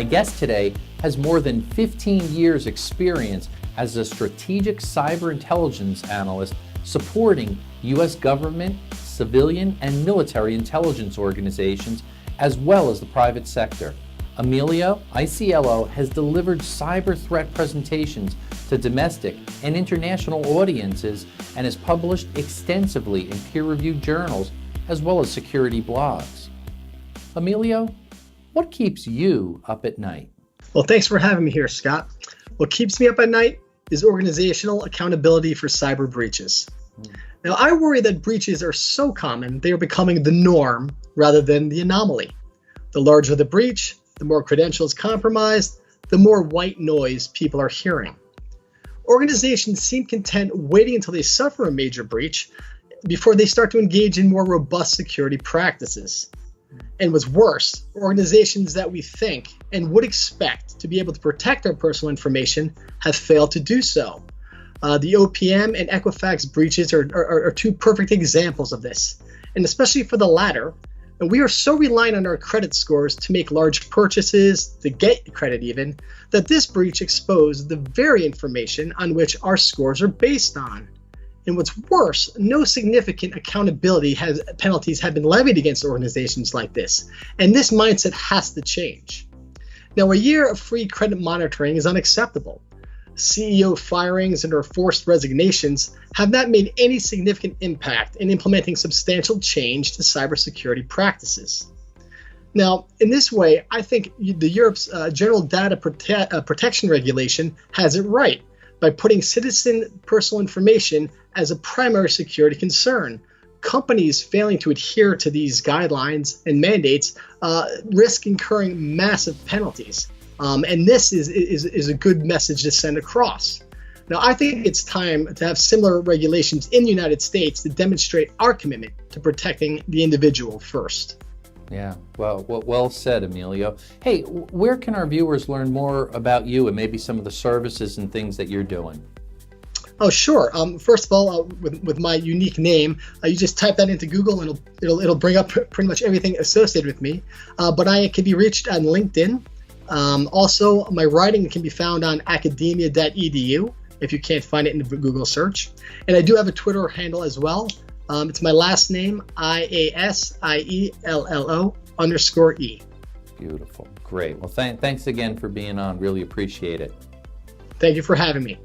guest today has more than 15 years experience as a strategic cyber intelligence analyst supporting U.S. government, civilian, and military intelligence organizations, as well as the private sector. Emilio Iasiello has delivered cyber threat presentations to domestic and international audiences and has published extensively in peer-reviewed journals as well as security blogs. Emilio, what keeps you up at night? Well, thanks for having me here, Scott. What keeps me up at night is organizational accountability for cyber breaches. Now, I worry that breaches are so common, they are becoming the norm rather than the anomaly. The larger the breach, the more credentials compromised, the more white noise people are hearing. Organizations seem content waiting until they suffer a major breach before they start to engage in more robust security practices. And what's worse, organizations that we think and would expect to be able to protect our personal information have failed to do so. The OPM and Equifax breaches are two perfect examples of this, and especially for the latter. And we are so reliant on our credit scores to make large purchases, to get credit even, that this breach exposed the very information on which our scores are based on. And what's worse, no significant accountability penalties have been levied against organizations like this, and this mindset has to change. Now, a year of free credit monitoring is unacceptable. CEO firings and or forced resignations have not made any significant impact in implementing substantial change to cybersecurity practices. Now, in this way, I think the Europe's General Data Protection Regulation has it right by putting citizen personal information as a primary security concern. Companies failing to adhere to these guidelines and mandates risk incurring massive penalties. And this is a good message to send across. Now, I think it's time to have similar regulations in the United States to demonstrate our commitment to protecting the individual first. Yeah, well said, Emilio. Hey, where can our viewers learn more about you and maybe some of the services and things that you're doing? Oh, sure. First of all, with my unique name, you just type that into Google and it'll bring up pretty much everything associated with me. But I can be reached on LinkedIn. Also, my writing can be found on academia.edu if you can't find it in the Google search. And I do have a Twitter handle as well. It's my last name, IASIELLO_E. Beautiful. Great. Well, thanks again for being on. Really appreciate it. Thank you for having me.